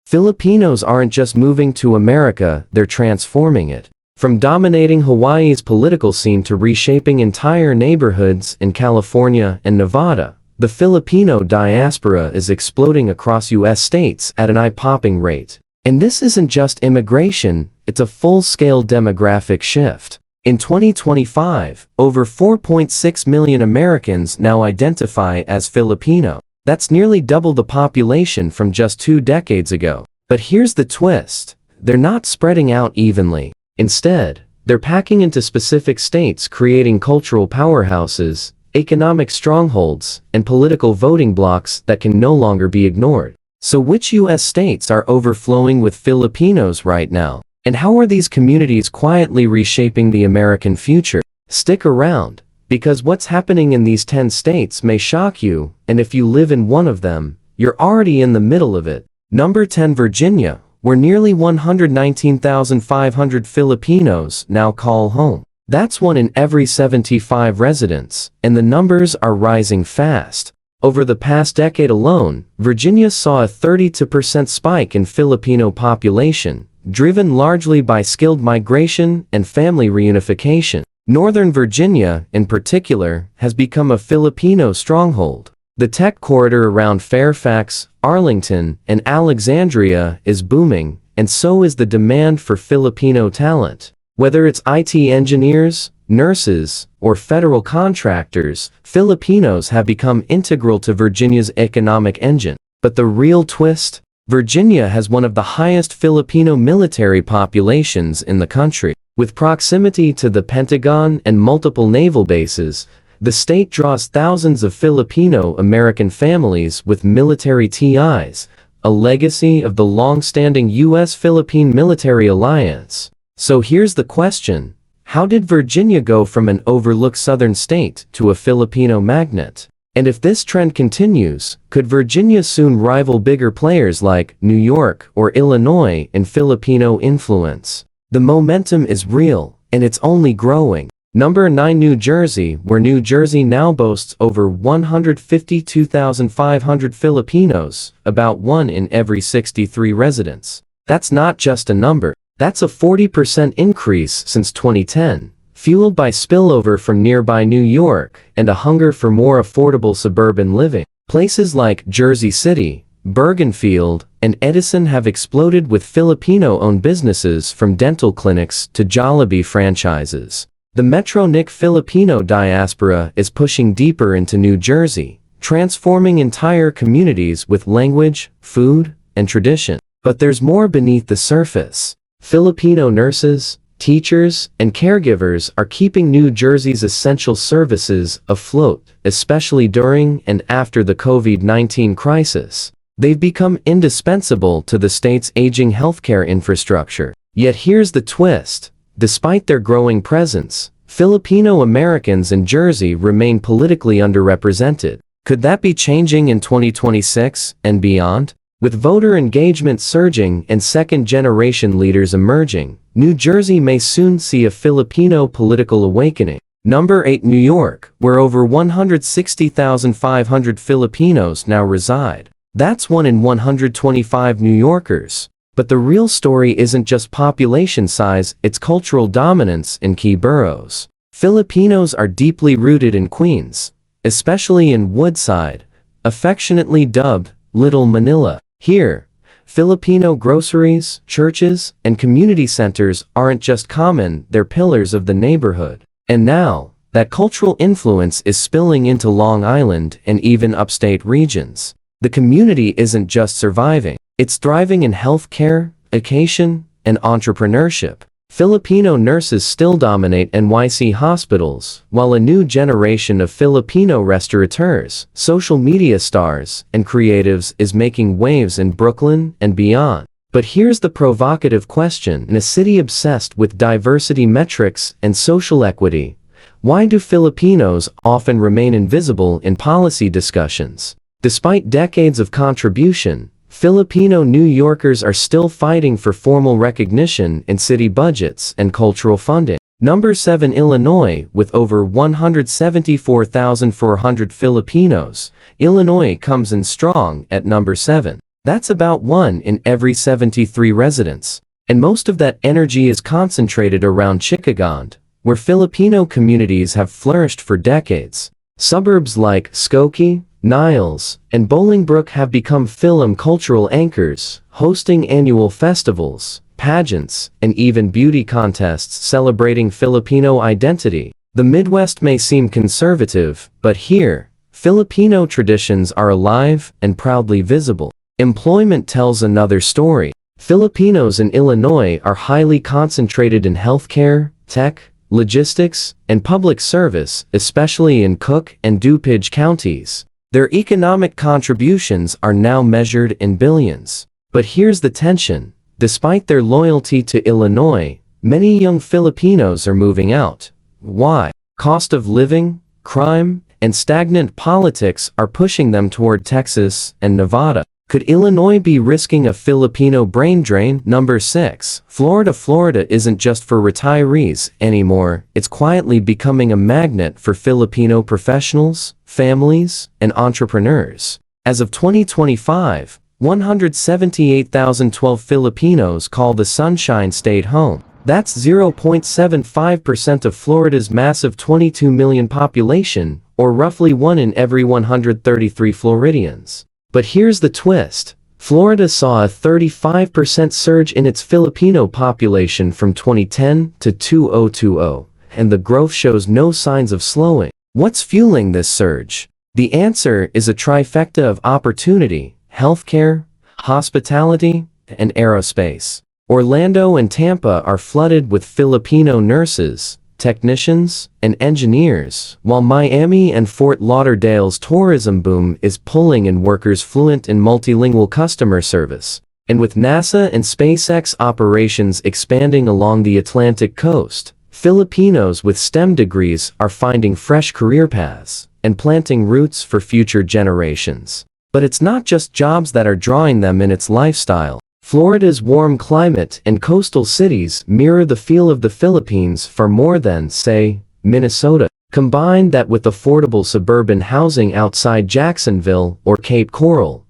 Filipinos aren't just moving to America, they're transforming it. From dominating Hawaii's political scene to reshaping entire neighborhoods in California and Nevada, the Filipino diaspora is exploding across U.S. states at an eye-popping rate. And this isn't just immigration, it's a full-scale demographic shift. In 2025, over 4.6 million Americans now identify as Filipino. That's nearly double the population from just 2 decades ago. But here's the twist. They're not spreading out evenly. Instead, they're packing into specific states, creating cultural powerhouses, economic strongholds, and political voting blocs that can no longer be ignored. So which U.S. states are overflowing with Filipinos right now? And how are these communities quietly reshaping the American future? Stick around, because what's happening in these 10 states may shock you, and if you live in one of them, you're already in the middle of it. Number 10, Virginia, where nearly 119,500 Filipinos now call home. That's 1 in every 75 residents, and the numbers are rising fast. Over the past decade alone, Virginia saw a 32% spike in Filipino population, driven largely by skilled migration and family reunification. Northern Virginia, in particular, has become a Filipino stronghold. The tech corridor around Fairfax, Arlington, and Alexandria is booming, and so is the demand for Filipino talent. Whether it's IT engineers, nurses, or federal contractors, Filipinos have become integral to Virginia's economic engine. But the real twist? Virginia has one of the highest Filipino military populations in the country. With proximity to the Pentagon and multiple naval bases, the state draws thousands of Filipino-American families with military ties, a legacy of the long-standing U.S.-Philippine military alliance. So here's the question. How did Virginia go from an overlooked southern state to a Filipino magnet? And if this trend continues, could Virginia soon rival bigger players like New York or Illinois in Filipino influence? The momentum is real, and it's only growing. Number 9, New Jersey, where New Jersey now boasts over 152,500 Filipinos, about 1 in every 63 residents. That's not just a number. That's a 40% increase since 2010, fueled by spillover from nearby New York and a hunger for more affordable suburban living. Places like Jersey City, Bergenfield, and Edison have exploded with Filipino-owned businesses from dental clinics to Jollibee franchises. The Metro-Nic Filipino diaspora is pushing deeper into New Jersey, transforming entire communities with language, food, and tradition. But there's more beneath the surface. Filipino nurses, teachers, and caregivers are keeping New Jersey's essential services afloat, especially during and after the COVID-19 crisis. They've become indispensable to the state's aging healthcare infrastructure. Yet here's the twist. Despite their growing presence, Filipino Americans in Jersey remain politically underrepresented. Could that be changing in 2026 and beyond? With voter engagement surging and second-generation leaders emerging, New Jersey may soon see a Filipino political awakening. Number 8, New York, where over 160,500 Filipinos now reside. That's 1 in 125 New Yorkers. But the real story isn't just population size, it's cultural dominance in key boroughs. Filipinos are deeply rooted in Queens, especially in Woodside, affectionately dubbed Little Manila. Here, Filipino groceries, churches, and community centers aren't just common, they're pillars of the neighborhood. And now, that cultural influence is spilling into Long Island and even upstate regions. The community isn't just surviving, it's thriving in healthcare, education, and entrepreneurship. Filipino nurses still dominate NYC hospitals, while a new generation of Filipino restaurateurs, social media stars, and creatives is making waves in Brooklyn and beyond. But here's the provocative question. In a city obsessed with diversity metrics and social equity, why do Filipinos often remain invisible in policy discussions? Despite decades of contribution, Filipino New Yorkers are still fighting for formal recognition in city budgets and cultural funding. Number 7, Illinois, with over 174,400 Filipinos. Illinois comes in strong at number 7. That's about 1 in every 73 residents. And most of that energy is concentrated around Chicago, where Filipino communities have flourished for decades. Suburbs like Skokie, Niles, and Bolingbrook have become film cultural anchors, hosting annual festivals, pageants, and even beauty contests celebrating Filipino identity. The Midwest may seem conservative, but here, Filipino traditions are alive and proudly visible. Employment tells another story. Filipinos in Illinois are highly concentrated in healthcare, tech, logistics, and public service, especially in Cook and DuPage counties. Their economic contributions are now measured in billions. But here's the tension. Despite their loyalty to Illinois, many young Filipinos are moving out. Why? Cost of living, crime, and stagnant politics are pushing them toward Texas and Nevada. Could Illinois be risking a Filipino brain drain? Number 6. Florida isn't just for retirees anymore, it's quietly becoming a magnet for Filipino professionals, families, and entrepreneurs. As of 2025, 178,012 Filipinos call the Sunshine State home. That's 0.75% of Florida's massive 22 million population, or roughly 1 in every 133 Floridians. But here's the twist. Florida saw a 35% surge in its Filipino population from 2010 to 2020, and the growth shows no signs of slowing. What's fueling this surge? The answer is a trifecta of opportunity: healthcare, hospitality, and aerospace. Orlando and Tampa are flooded with Filipino nurses, technicians, and engineers, while Miami and Fort Lauderdale's tourism boom is pulling in workers fluent in multilingual customer service. And with NASA and SpaceX operations expanding along the Atlantic coast, Filipinos with STEM degrees are finding fresh career paths and planting roots for future generations. But it's not just jobs that are drawing them in its lifestyle. Florida's warm climate and coastal cities mirror the feel of the Philippines far more than, say, Minnesota. Combine that with affordable suburban housing outside Jacksonville or Cape Coral,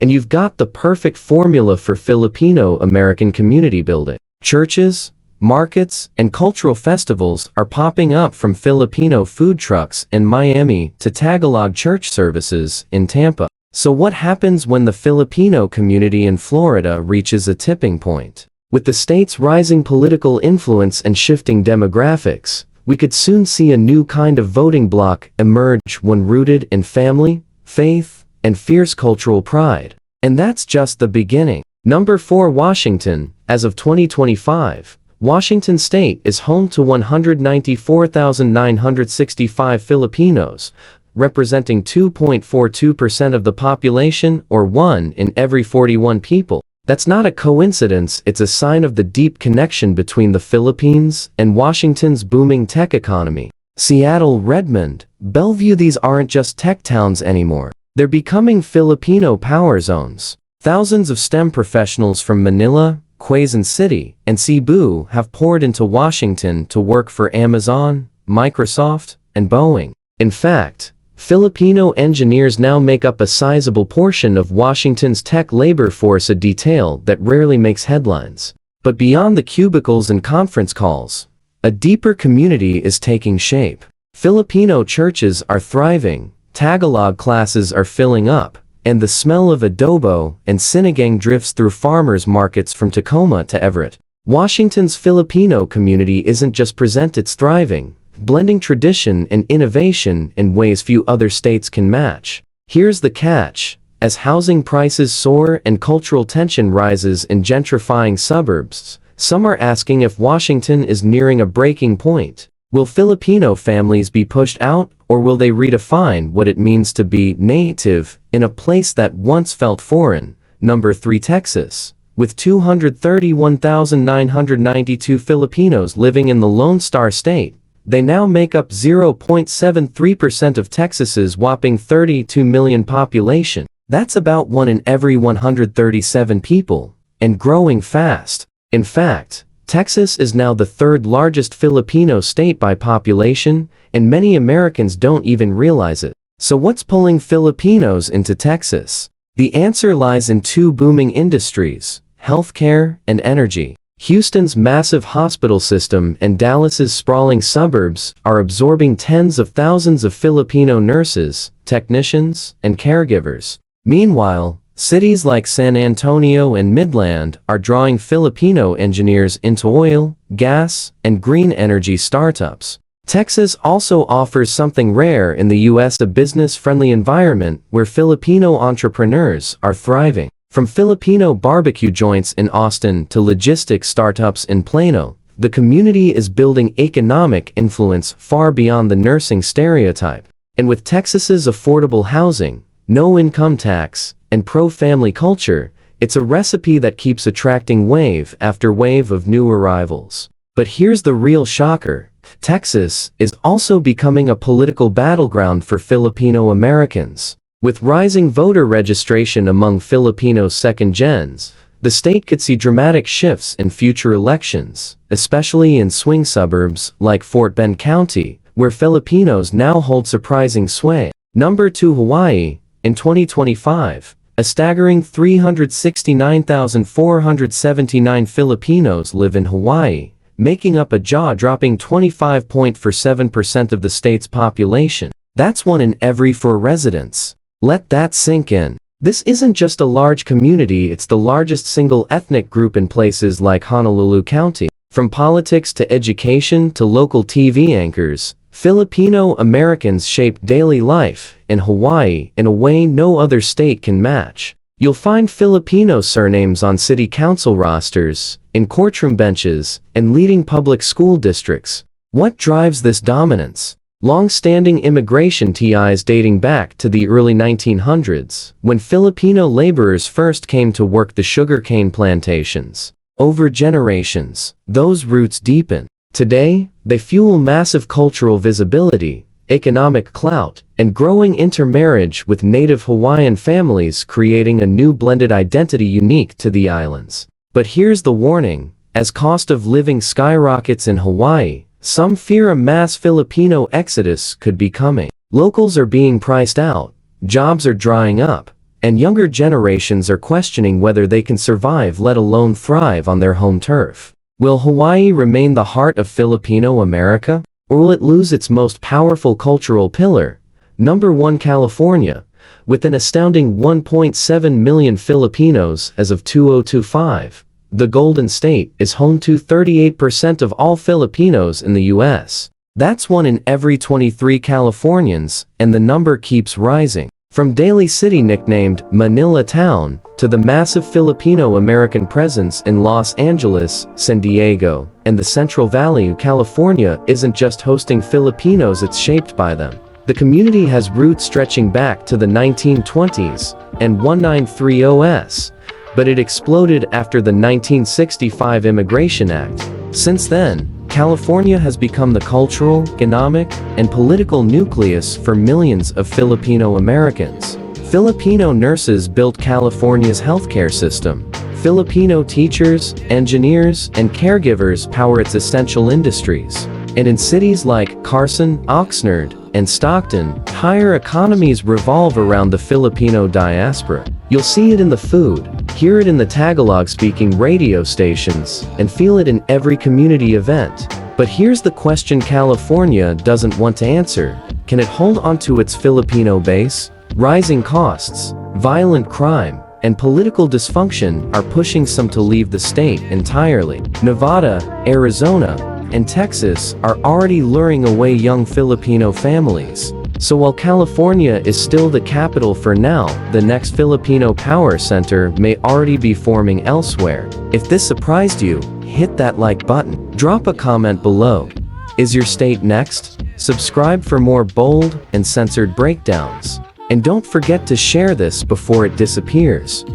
and you've got the perfect formula for Filipino-American community building. Churches, markets, and cultural festivals are popping up, from Filipino food trucks in Miami to Tagalog church services in Tampa. So what happens when the Filipino community in Florida reaches a tipping point? With the state's rising political influence and shifting demographics, we could soon see a new kind of voting bloc emerge, one rooted in family, faith, and fierce cultural pride. And that's just the beginning. Number 4. Washington. As of 2025, Washington State is home to 194,965 Filipinos, representing 2.42% of the population, or 1 in every 41 people. That's not a coincidence, it's a sign of the deep connection between the Philippines and Washington's booming tech economy. Seattle, Redmond, Bellevue, these aren't just tech towns anymore. They're becoming Filipino power zones. Thousands of STEM professionals from Manila, Quezon City, and Cebu have poured into Washington to work for Amazon, Microsoft, and Boeing. In fact, Filipino engineers now make up a sizable portion of Washington's tech labor force, a detail that rarely makes headlines. But beyond the cubicles and conference calls, a deeper community is taking shape. Filipino churches are thriving, Tagalog classes are filling up, and the smell of adobo and sinigang drifts through farmers markets from Tacoma to Everett. Washington's Filipino community isn't just present, it's thriving, blending tradition and innovation in ways few other states can match. Here's the catch. As housing prices soar and cultural tension rises in gentrifying suburbs, some are asking if Washington is nearing a breaking point. Will Filipino families be pushed out, or will they redefine what it means to be native in a place that once felt foreign? Number 3. Texas. With 231,992 Filipinos living in the Lone Star State, they now make up 0.73% of Texas's whopping 32 million population. That's about 1 in every 137 people, and growing fast. In fact, Texas is now the third largest Filipino state by population, and many Americans don't even realize it. So what's pulling Filipinos into Texas? The answer lies in two booming industries: healthcare and energy. Houston's massive hospital system and Dallas's sprawling suburbs are absorbing tens of thousands of Filipino nurses, technicians, and caregivers. Meanwhile, cities like San Antonio and Midland are drawing Filipino engineers into oil, gas, and green energy startups. Texas also offers something rare in the U.S., a business-friendly environment where Filipino entrepreneurs are thriving. From Filipino barbecue joints in Austin to logistics startups in Plano, the community is building economic influence far beyond the nursing stereotype. And with Texas's affordable housing, no income tax, and pro-family culture, it's a recipe that keeps attracting wave after wave of new arrivals. But here's the real shocker: Texas is also becoming a political battleground for Filipino Americans. With rising voter registration among Filipino second gens, the state could see dramatic shifts in future elections, especially in swing suburbs like Fort Bend County, where Filipinos now hold surprising sway. Number 2, Hawaii. In 2025, a staggering 369,479 Filipinos live in Hawaii, making up a jaw-dropping 25.47% of the state's population. That's 1 in every 4 residents. Let that sink in. This isn't just a large community, it's the largest single ethnic group in places like Honolulu County. From politics to education to local TV anchors, Filipino Americans shape daily life in Hawaii in a way no other state can match. You'll find Filipino surnames on city council rosters, in courtroom benches, and leading public school districts. What drives this dominance? Long-standing immigration ties dating back to the early 1900s, when Filipino laborers first came to work the sugarcane plantations. Over generations, those roots deepen. Today, they fuel massive cultural visibility, economic clout, and growing intermarriage with native Hawaiian families, creating a new blended identity unique to the islands. But here's the warning: as cost of living skyrockets in Hawaii, some fear a mass Filipino exodus could be coming. Locals are being priced out, jobs are drying up, and younger generations are questioning whether they can survive, let alone thrive, on their home turf. Will Hawaii remain the heart of Filipino America? Or will it lose its most powerful cultural pillar? Number 1, California. With an astounding 1.7 million Filipinos as of 2025, the Golden State is home to 38% of all Filipinos in the U.S. That's 1 in every 23 Californians, and the number keeps rising. From Daly City, nicknamed Manila Town, to the massive Filipino-American presence in Los Angeles, San Diego, and the Central Valley, California isn't just hosting Filipinos, it's shaped by them. The community has roots stretching back to the 1920s and 1930s, but it exploded after the 1965 Immigration Act. Since then, California has become the cultural, economic, and political nucleus for millions of Filipino Americans. Filipino nurses built California's healthcare system. Filipino teachers, engineers, and caregivers power its essential industries. And in cities like Carson, Oxnard, and Stockton, entire economies revolve around the Filipino diaspora. You'll see it in the food, hear it in the Tagalog-speaking radio stations, and feel it in every community event. But here's the question California doesn't want to answer: can it hold onto its Filipino base? Rising costs, violent crime, and political dysfunction are pushing some to leave the state entirely. Nevada, Arizona, and Texas are already luring away young Filipino families. So while California is still the capital for now, the next Filipino power center may already be forming elsewhere. If this surprised you, hit that like button. Drop a comment below. Is your state next? Subscribe for more bold and censored breakdowns. And don't forget to share this before it disappears.